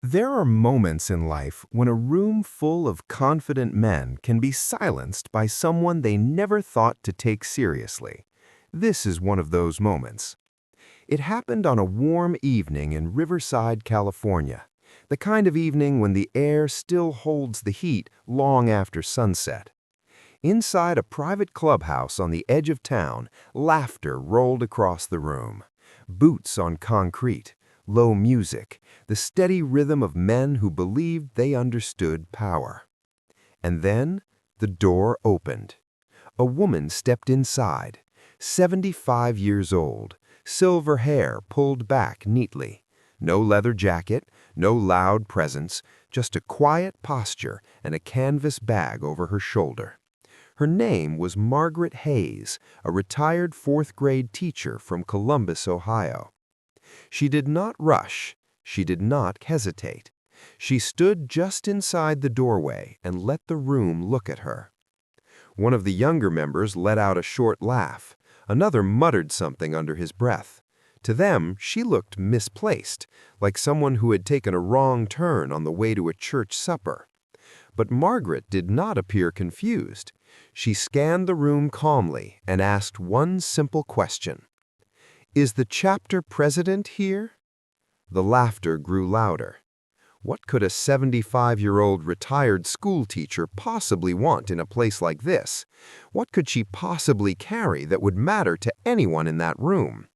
There are moments in life when a room full of confident men can be silenced by someone they never thought to take seriously. This is one of those moments. It happened on a warm evening in Riverside, California, the kind of evening when the air still holds the heat long after sunset. Inside a private clubhouse on the edge of town, laughter rolled across the room. Boots on concrete, low music, the steady rhythm of men who believed they understood power. And then the door opened. A woman stepped inside, 75 years old, silver hair pulled back neatly. No leather jacket, no loud presence, just a quiet posture and a canvas bag over her shoulder. Her name was Margaret Hayes, a retired fourth-grade teacher from Columbus, Ohio. She did not rush. She did not hesitate. She stood just inside the doorway and let the room look at her. One of the younger members let out a short laugh. Another muttered something under his breath. To them, she looked misplaced, like someone who had taken a wrong turn on the way to a church supper. But Margaret did not appear confused. She scanned the room calmly and asked one simple question. "Is the chapter president here?" The laughter grew louder. What could a 75-year-old retired school teacher possibly want in a place like this? What could she possibly carry that would matter to anyone in that room?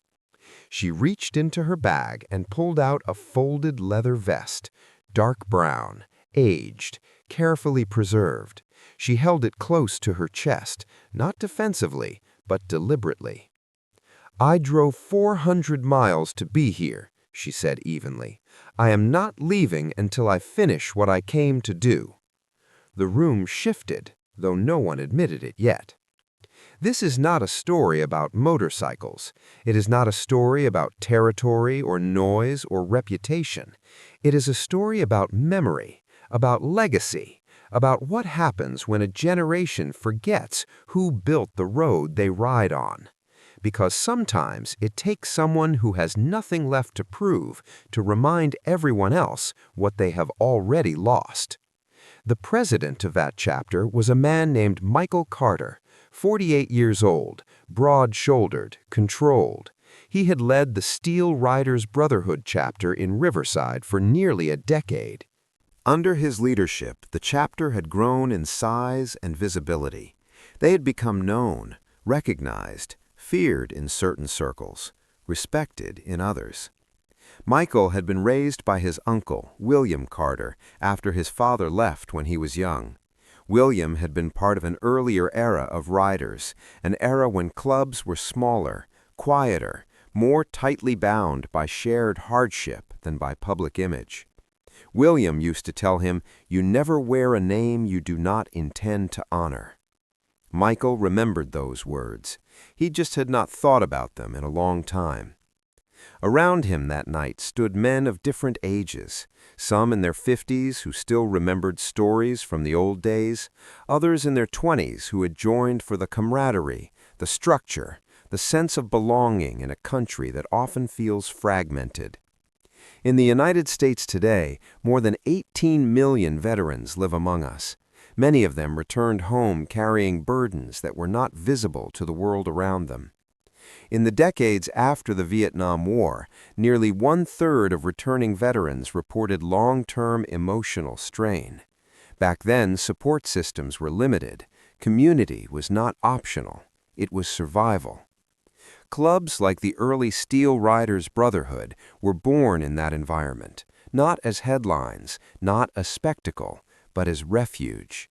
She reached into her bag and pulled out a folded leather vest, dark brown, aged, carefully preserved. She held it close to her chest, not defensively, but deliberately. "I drove 400 miles to be here," she said evenly. "I am not leaving until I finish what I came to do." The room shifted, though no one admitted it yet. This is not a story about motorcycles. It is not a story about territory or noise or reputation. It is a story about memory, about legacy, about what happens when a generation forgets who built the road they ride on. Because sometimes it takes someone who has nothing left to prove to remind everyone else what they have already lost. The president of that chapter was a man named Michael Carter, 48 years old, broad-shouldered, controlled. He had led the Steel Riders Brotherhood chapter in Riverside for nearly a decade. Under his leadership, the chapter had grown in size and visibility. They had become known, recognized, feared in certain circles, respected in others. Michael had been raised by his uncle, William Carter, after his father left when he was young. William had been part of an earlier era of riders, an era when clubs were smaller, quieter, more tightly bound by shared hardship than by public image. William used to tell him, "You never wear a name you do not intend to honor." Michael remembered those words. He just had not thought about them in a long time. Around him that night stood men of different ages, some in their 50s who still remembered stories from the old days, others in their 20s who had joined for the camaraderie, the structure, the sense of belonging in a country that often feels fragmented. In the United States today, more than 18 million veterans live among us. Many of them returned home carrying burdens that were not visible to the world around them. In the decades after the Vietnam War, nearly one-third of returning veterans reported long-term emotional strain. Back then, support systems were limited. Community was not optional. It was survival. Clubs like the early Steel Riders Brotherhood were born in that environment, not as headlines, not a spectacle, but as refuge.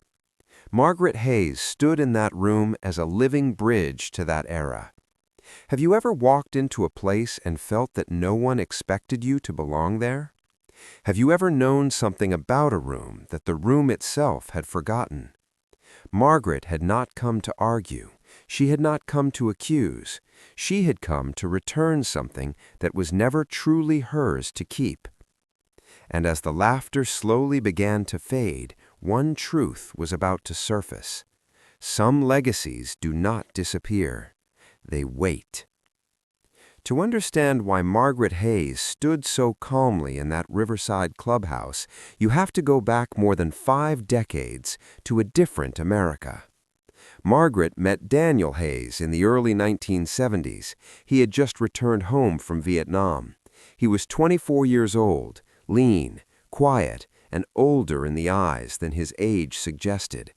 Margaret Hayes stood in that room as a living bridge to that era. Have you ever walked into a place and felt that no one expected you to belong there? Have you ever known something about a room that the room itself had forgotten? Margaret had not come to argue. She had not come to accuse. She had come to return something that was never truly hers to keep. And as the laughter slowly began to fade, one truth was about to surface. Some legacies do not disappear. They wait. To understand why Margaret Hayes stood so calmly in that riverside clubhouse, you have to go back more than 5 decades to a different America. Margaret met Daniel Hayes in the early 1970s. He had just returned home from Vietnam. He was 24 years old, lean, quiet, and older in the eyes than his age suggested.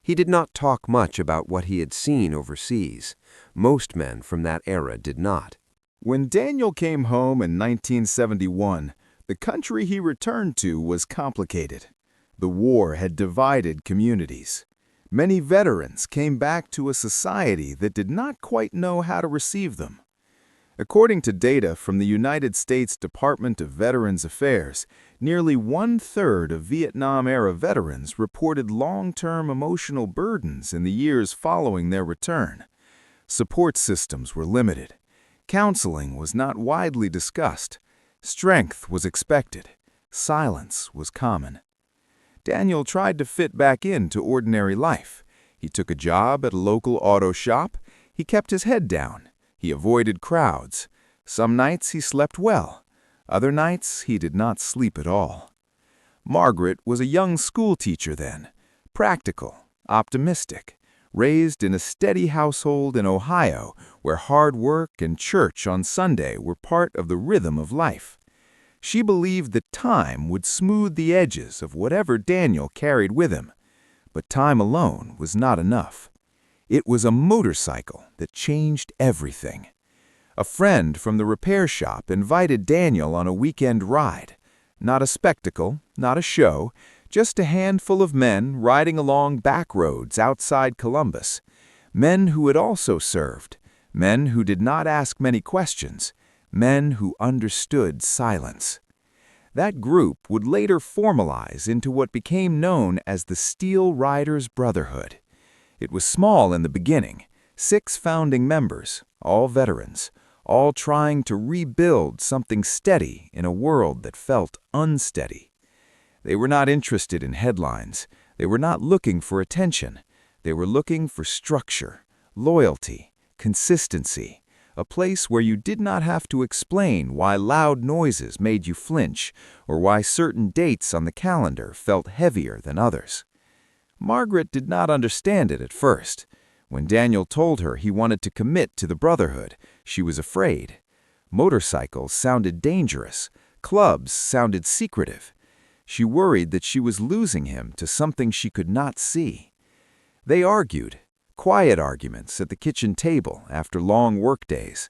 He did not talk much about what he had seen overseas. Most men from that era did not. When Daniel came home in 1971, the country he returned to was complicated. The war had divided communities. Many veterans came back to a society that did not quite know how to receive them. According to data from the United States Department of Veterans Affairs, nearly 1/3 of Vietnam-era veterans reported long-term emotional burdens in the years following their return. Support systems were limited. Counseling was not widely discussed. Strength was expected. Silence was common. Daniel tried to fit back into ordinary life. He took a job at a local auto shop. He kept his head down. He avoided crowds. Some nights he slept well. Other nights he did not sleep at all. Margaret was a young schoolteacher then, practical, optimistic, raised in a steady household in Ohio where hard work and church on Sunday were part of the rhythm of life. She believed that time would smooth the edges of whatever Daniel carried with him. But time alone was not enough. It was a motorcycle that changed everything. A friend from the repair shop invited Daniel on a weekend ride. Not a spectacle, not a show, just a handful of men riding along back roads outside Columbus. Men who had also served. Men who did not ask many questions. Men who understood silence. That group would later formalize into what became known as the Steel Riders Brotherhood. It was small in the beginning, 6 founding members, all veterans, all trying to rebuild something steady in a world that felt unsteady. They were not interested in headlines. They were not looking for attention. They were looking for structure, loyalty, consistency, a place where you did not have to explain why loud noises made you flinch or why certain dates on the calendar felt heavier than others. Margaret did not understand it at first. When Daniel told her he wanted to commit to the Brotherhood, she was afraid. Motorcycles sounded dangerous. Clubs sounded secretive. She worried that she was losing him to something she could not see. They argued, quiet arguments at the kitchen table after long workdays.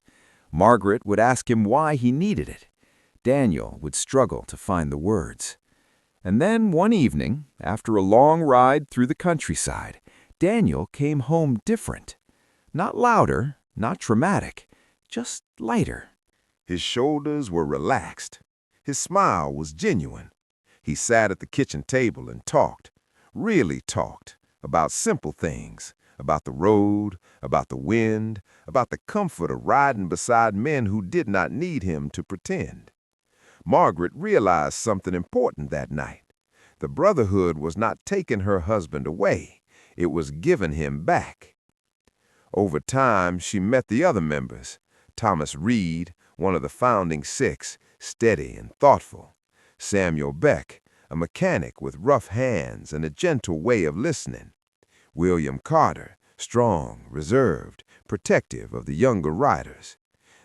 Margaret would ask him why he needed it. Daniel would struggle to find the words. And then one evening, after a long ride through the countryside, Daniel came home different. Not louder, not dramatic, just lighter. His shoulders were relaxed. His smile was genuine. He sat at the kitchen table and talked, really talked, about simple things, about the road, about the wind, about the comfort of riding beside men who did not need him to pretend. Margaret realized something important that night. The Brotherhood was not taking her husband away. It was giving him back. Over time, she met the other members. Thomas Reed, one of the founding 6, steady and thoughtful. Samuel Beck, a mechanic with rough hands and a gentle way of listening. William Carter, strong, reserved, protective of the younger riders.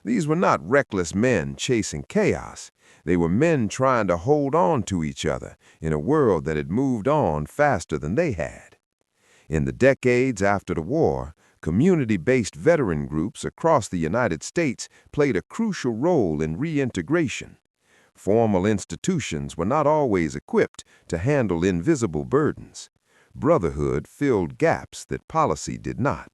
These were not reckless men chasing chaos. They were men trying to hold on to each other in a world that had moved on faster than they had. In the decades after the war, community-based veteran groups across the United States played a crucial role in reintegration. Formal institutions were not always equipped to handle invisible burdens. Brotherhood filled gaps that policy did not.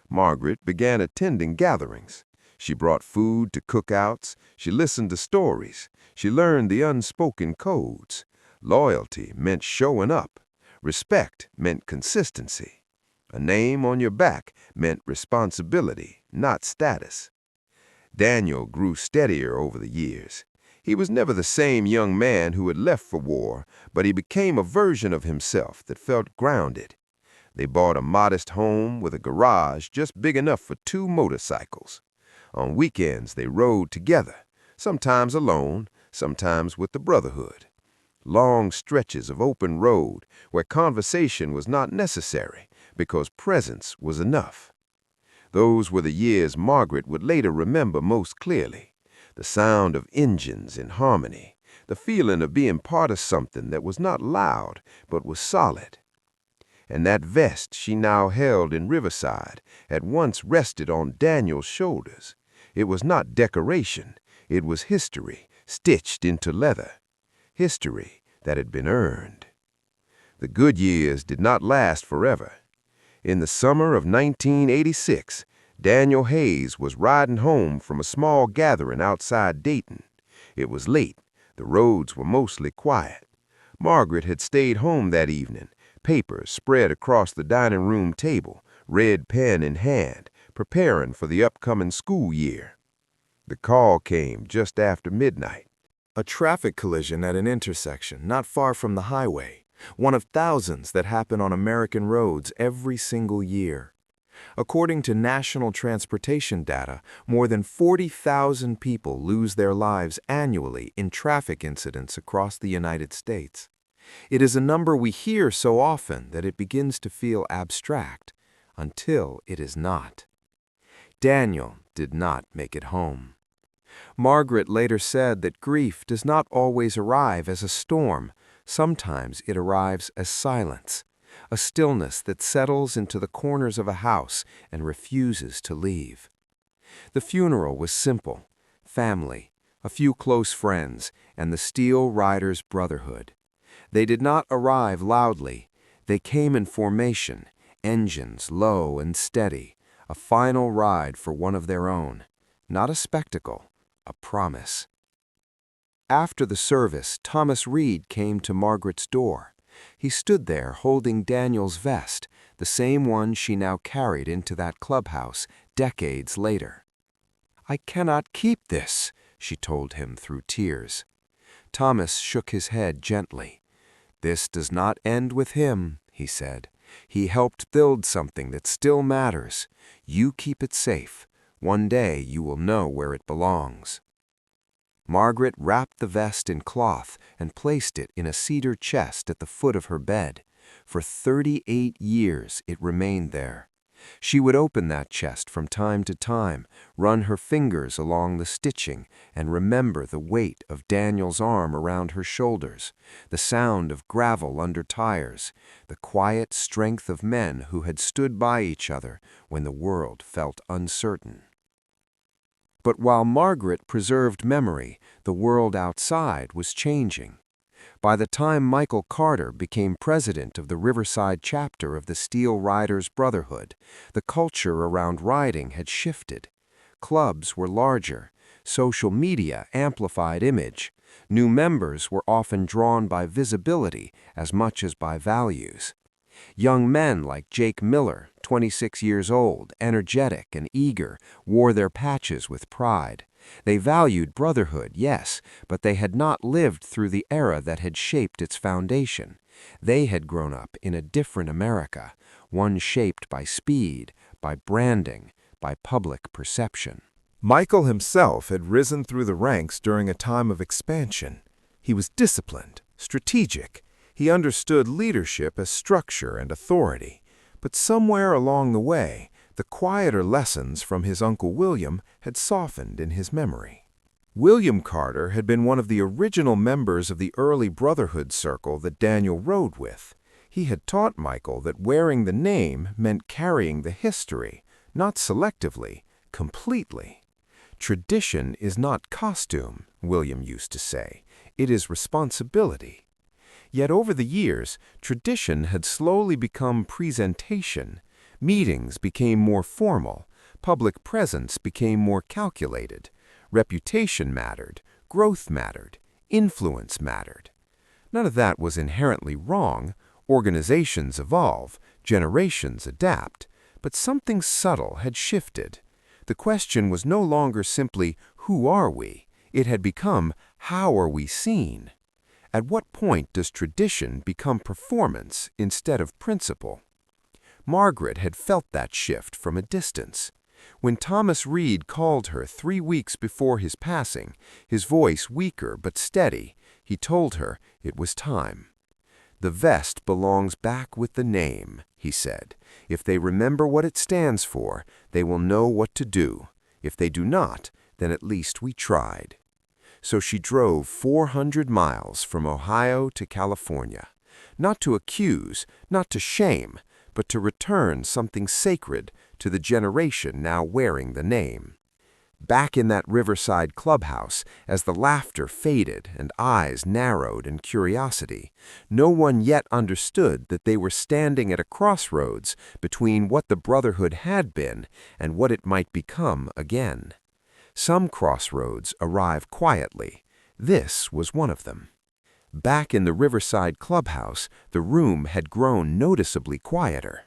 Margaret began attending gatherings. She brought food to cookouts. She listened to stories. She learned the unspoken codes. Loyalty meant showing up. Respect meant consistency. A name on your back meant responsibility, not status. Daniel grew steadier over the years. He was never the same young man who had left for war, but he became a version of himself that felt grounded. They bought a modest home with a garage just big enough for 2 motorcycles. On weekends, they rode together, sometimes alone, sometimes with the Brotherhood. Long stretches of open road where conversation was not necessary because presence was enough. Those were the years Margaret would later remember most clearly. The sound of engines in harmony, the feeling of being part of something that was not loud but was solid. And that vest she now held in Riverside at once rested on Daniel's shoulders. It was not decoration, it was history stitched into leather. History that had been earned. The good years did not last forever. In the summer of 1986, Daniel Hayes was riding home from a small gathering outside Dayton. It was late. The roads were mostly quiet. Margaret had stayed home that evening, papers spread across the dining room table, red pen in hand, preparing for the upcoming school year. The call came just after midnight. A traffic collision at an intersection not far from the highway, one of thousands that happen on American roads every single year. According to national transportation data, more than 40,000 people lose their lives annually in traffic incidents across the United States. It is a number we hear so often that it begins to feel abstract, until it is not. Daniel did not make it home. Margaret later said that grief does not always arrive as a storm. Sometimes it arrives as silence, a stillness that settles into the corners of a house and refuses to leave. The funeral was simple: family, a few close friends, and the Steel Riders Brotherhood. They did not arrive loudly. They came in formation, engines low and steady, a final ride for one of their own, not a spectacle, a promise. After the service, Thomas Reed came to Margaret's door. He stood there holding Daniel's vest, the same one she now carried into that clubhouse decades later. "I cannot keep this," she told him through tears. Thomas shook his head gently. "This does not end with him," he said. "He helped build something that still matters. You keep it safe. One day you will know where it belongs." Margaret wrapped the vest in cloth and placed it in a cedar chest at the foot of her bed. For 38 years it remained there. She would open that chest from time to time, run her fingers along the stitching, and remember the weight of Daniel's arm around her shoulders, the sound of gravel under tires, the quiet strength of men who had stood by each other when the world felt uncertain. But while Margaret preserved memory, the world outside was changing. By the time Michael Carter became president of the Riverside chapter of the Steel Riders Brotherhood, the culture around riding had shifted. Clubs were larger. Social media amplified image. New members were often drawn by visibility as much as by values. Young men like Jake Miller, 26 years old, energetic and eager, wore their patches with pride. They valued brotherhood, yes, but they had not lived through the era that had shaped its foundation. They had grown up in a different America, one shaped by speed, by branding, by public perception. Michael himself had risen through the ranks during a time of expansion. He was disciplined, strategic. He understood leadership as structure and authority. But somewhere along the way, the quieter lessons from his Uncle William had softened in his memory. William Carter had been one of the original members of the early Brotherhood circle that Daniel rode with. He had taught Michael that wearing the name meant carrying the history, not selectively, completely. Tradition is not costume, William used to say. It is responsibility. Yet over the years, tradition had slowly become presentation. Meetings became more formal. Public presence became more calculated. Reputation mattered. Growth mattered. Influence mattered. None of that was inherently wrong. Organizations evolve. Generations adapt. But something subtle had shifted. The question was no longer simply, who are we? It had become, how are we seen? At what point does tradition become performance instead of principle? Margaret had felt that shift from a distance. When Thomas Reed called her 3 weeks before his passing, his voice weaker but steady, he told her it was time. "The vest belongs back with the name," he said. "If they remember what it stands for, they will know what to do. If they do not, then at least we tried." So she drove 400 miles from Ohio to California, not to accuse, not to shame, but to return something sacred to the generation now wearing the name. Back in that riverside clubhouse, as the laughter faded and eyes narrowed in curiosity, no one yet understood that they were standing at a crossroads between what the Brotherhood had been and what it might become again. Some crossroads arrive quietly. This was one of them. Back in the riverside clubhouse, the room had grown noticeably quieter.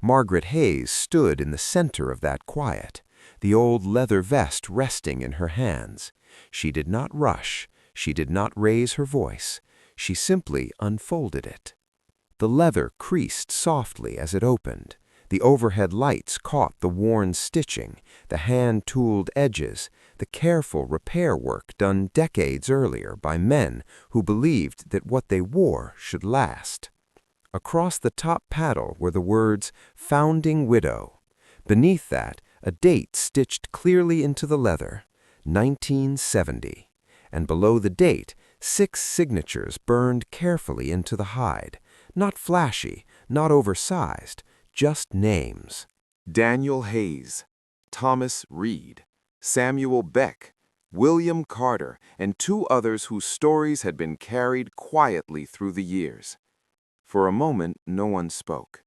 Margaret Hayes stood in the center of that quiet, the old leather vest resting in her hands. She did not rush. She did not raise her voice. She simply unfolded it. The leather creased softly as it opened. The overhead lights caught the worn stitching, the hand-tooled edges, the careful repair work done decades earlier by men who believed that what they wore should last. Across the top panel were the words, "Founding Widow." Beneath that, a date stitched clearly into the leather, 1970. And below the date, 6 signatures burned carefully into the hide, not flashy, not oversized, just names. Daniel Hayes, Thomas Reed, Samuel Beck, William Carter, and 2 others whose stories had been carried quietly through the years. For a moment, no one spoke.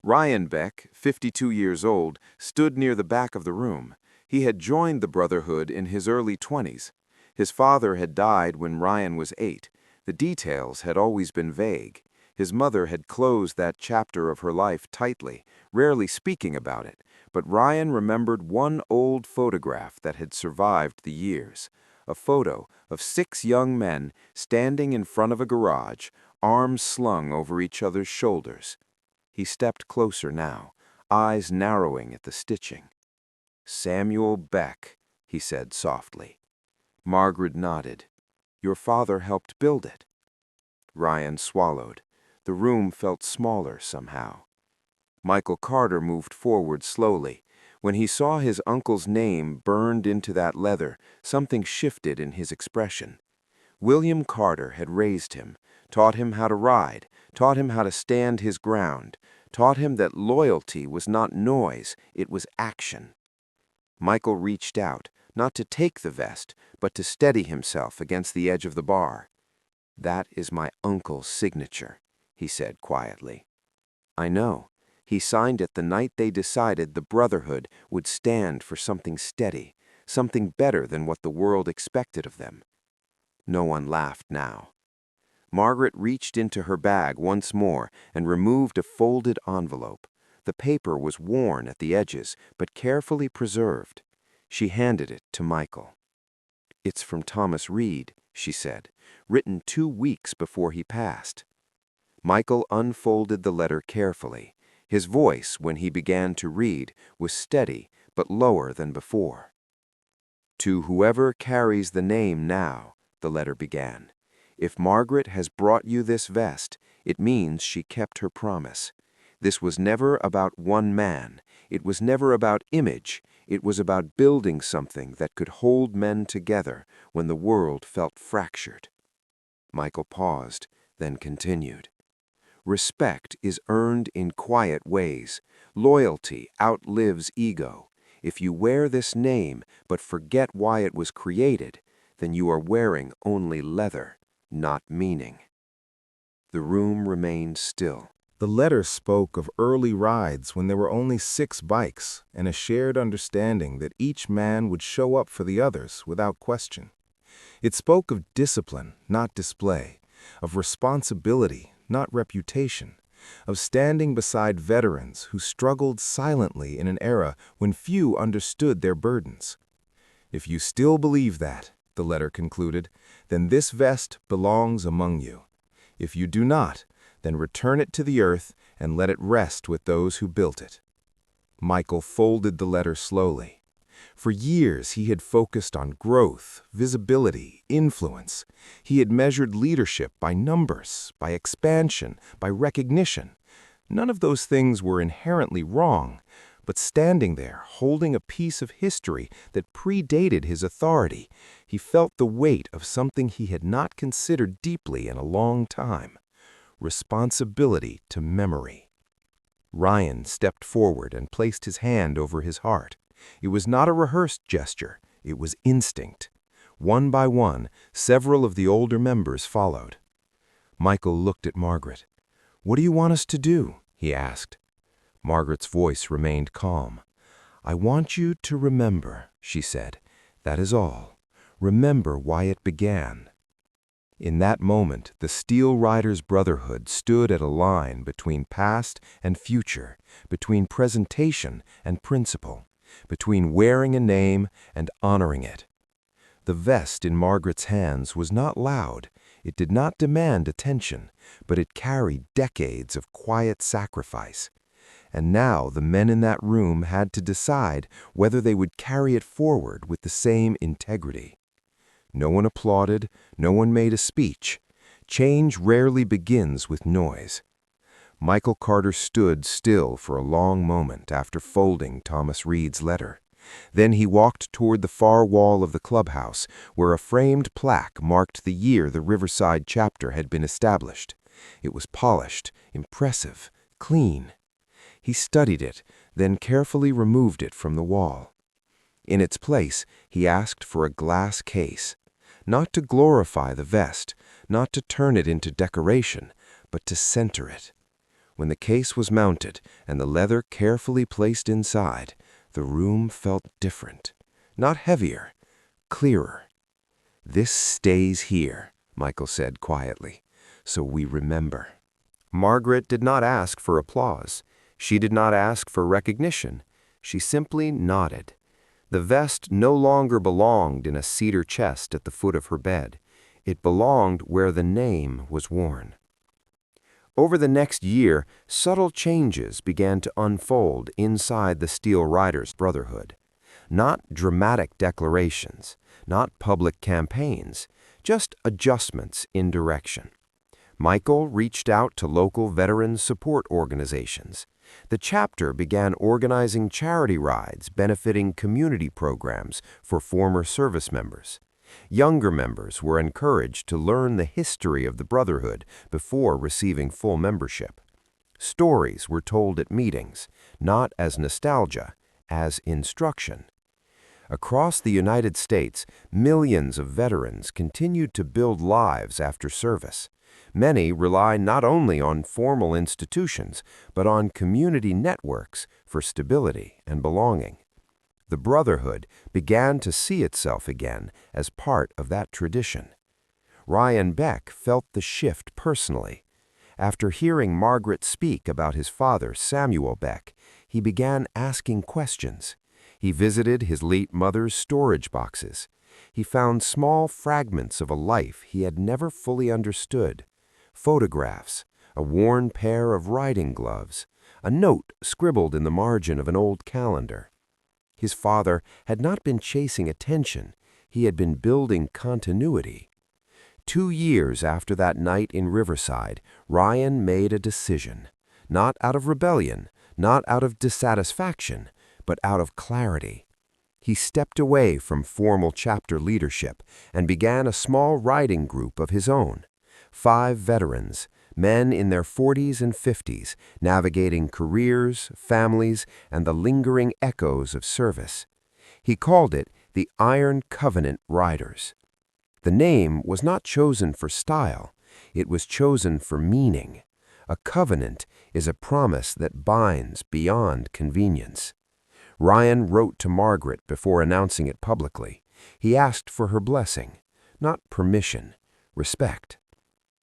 Ryan Beck, 52 years old, stood near the back of the room. He had joined the Brotherhood in his early 20s. His father had died when Ryan was 8. The details had always been vague. His mother had closed that chapter of her life tightly, rarely speaking about it, but Ryan remembered one old photograph that had survived the years, a photo of 6 young men standing in front of a garage, arms slung over each other's shoulders. He stepped closer now, eyes narrowing at the stitching. "Samuel Beck," he said softly. Margaret nodded. "Your father helped build it." Ryan swallowed. The room felt smaller somehow. Michael Carter moved forward slowly. When he saw his uncle's name burned into that leather, something shifted in his expression. William Carter had raised him, taught him how to ride, taught him how to stand his ground, taught him that loyalty was not noise, it was action. Michael reached out, not to take the vest, but to steady himself against the edge of the bar. "That is my uncle's signature," he said quietly. "I know. He signed it the night they decided the Brotherhood would stand for something steady, something better than what the world expected of them." No one laughed now. Margaret reached into her bag once more and removed a folded envelope. The paper was worn at the edges, but carefully preserved. She handed it to Michael. "It's from Thomas Reed," she said, "written 2 weeks before he passed." Michael unfolded the letter carefully. His voice, when he began to read, was steady but lower than before. "To whoever carries the name now," the letter began, "if Margaret has brought you this vest, it means she kept her promise. This was never about one man. It was never about image. It was about building something that could hold men together when the world felt fractured." Michael paused, then continued. "Respect is earned in quiet ways. Loyalty outlives ego. If you wear this name but forget why it was created, then you are wearing only leather, not meaning." The room remained still. The letter spoke of early rides when there were only 6 bikes and a shared understanding that each man would show up for the others without question. It spoke of discipline, not display, of responsibility, not reputation, of standing beside veterans who struggled silently in an era when few understood their burdens. "If you still believe that," the letter concluded, "then this vest belongs among you. If you do not, then return it to the earth and let it rest with those who built it." Michael folded the letter slowly. For years, he had focused on growth, visibility, influence. He had measured leadership by numbers, by expansion, by recognition. None of those things were inherently wrong, but standing there, holding a piece of history that predated his authority, he felt the weight of something he had not considered deeply in a long time: responsibility to memory. Ryan stepped forward and placed his hand over his heart. It was not a rehearsed gesture, it was instinct. One by one, several of the older members followed. Michael looked at Margaret. "What do you want us to do?" he asked. Margaret's voice remained calm. "I want you to remember," she said. "That is all. Remember why it began." In that moment, the Steel Riders Brotherhood stood at a line between past and future, between presentation and principle, between wearing a name and honoring it. The vest in Margaret's hands was not loud. It did not demand attention, but it carried decades of quiet sacrifice. And now the men in that room had to decide whether they would carry it forward with the same integrity. No one applauded, no one made a speech. Change rarely begins with noise. Michael Carter stood still for a long moment after folding Thomas Reed's letter. Then he walked toward the far wall of the clubhouse, where a framed plaque marked the year the Riverside chapter had been established. It was polished, impressive, clean. He studied it, then carefully removed it from the wall. In its place, he asked for a glass case, not to glorify the vest, not to turn it into decoration, but to center it. When the case was mounted and the leather carefully placed inside, the room felt different, not heavier, clearer. "This stays here," Michael said quietly, "so we remember." Margaret did not ask for applause. She did not ask for recognition. She simply nodded. The vest no longer belonged in a cedar chest at the foot of her bed. It belonged where the name was worn. Over the next year, subtle changes began to unfold inside the Steel Riders Brotherhood. Not dramatic declarations, not public campaigns, just adjustments in direction. Michael reached out to local veterans support organizations. The chapter began organizing charity rides benefiting community programs for former service members. Younger members were encouraged to learn the history of the Brotherhood before receiving full membership. Stories were told at meetings, not as nostalgia, as instruction. Across the United States, millions of veterans continued to build lives after service. Many rely not only on formal institutions, but on community networks for stability and belonging. The Brotherhood began to see itself again as part of that tradition. Ryan Beck felt the shift personally. After hearing Margaret speak about his father, Samuel Beck, he began asking questions. He visited his late mother's storage boxes. He found small fragments of a life he had never fully understood. Photographs, a worn pair of riding gloves, a note scribbled in the margin of an old calendar. His father had not been chasing attention, he had been building continuity. 2 years after that night in Riverside, Ryan made a decision, not out of rebellion, not out of dissatisfaction, but out of clarity. He stepped away from formal chapter leadership and began a small riding group of his own. 5 veterans, men in their 40s and 50s, navigating careers, families, and the lingering echoes of service. He called it the Iron Covenant Riders. The name was not chosen for style, it was chosen for meaning. A covenant is a promise that binds beyond convenience. Ryan wrote to Margaret before announcing it publicly. He asked for her blessing, not permission, respect.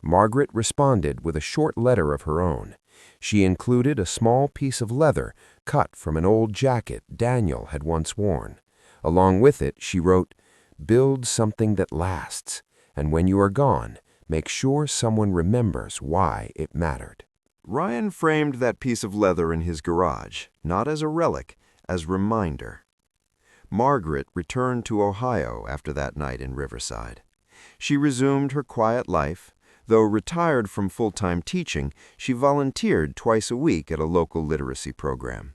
Margaret responded with a short letter of her own. She included a small piece of leather cut from an old jacket Daniel had once worn. Along with it, she wrote, "Build something that lasts, and when you are gone, make sure someone remembers why it mattered." Ryan framed that piece of leather in his garage, not as a relic, as reminder. Margaret returned to Ohio after that night in Riverside. She resumed her quiet life. Though retired from full-time teaching, she volunteered twice a week at a local literacy program.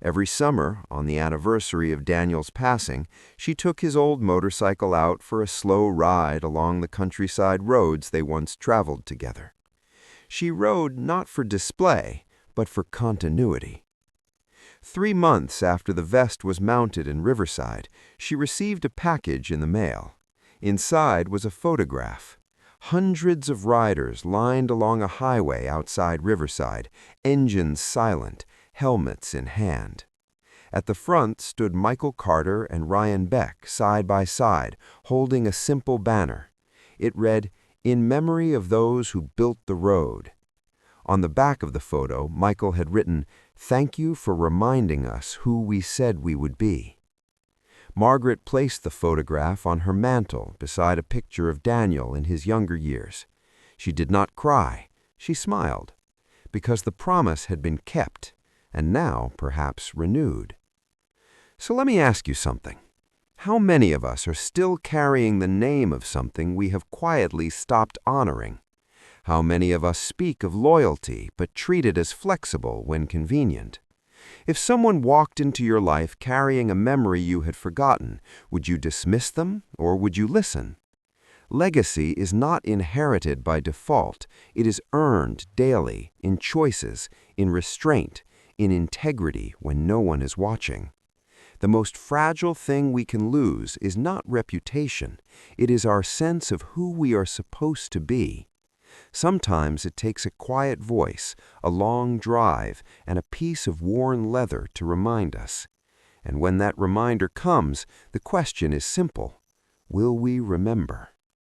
Every summer, on the anniversary of Daniel's passing, she took his old motorcycle out for a slow ride along the countryside roads they once traveled together. She rode not for display, but for continuity. 3 months after the vest was mounted in Riverside, she received a package in the mail. Inside was a photograph. Hundreds of riders lined along a highway outside Riverside, engines silent, helmets in hand. At the front stood Michael Carter and Ryan Beck side by side, holding a simple banner. It read, "In memory of those who built the road." On the back of the photo, Michael had written, "Thank you for reminding us who we said we would be." Margaret placed the photograph on her mantel beside a picture of Daniel in his younger years. She did not cry. She smiled, because the promise had been kept, and now perhaps renewed. So let me ask you something. How many of us are still carrying the name of something we have quietly stopped honoring? How many of us speak of loyalty but treat it as flexible when convenient? If someone walked into your life carrying a memory you had forgotten, would you dismiss them or would you listen? Legacy is not inherited by default. It is earned daily, in choices, in restraint, in integrity when no one is watching. The most fragile thing we can lose is not reputation. It is our sense of who we are supposed to be. Sometimes it takes a quiet voice, a long drive, and a piece of worn leather to remind us. And when that reminder comes, the question is simple: will we remember?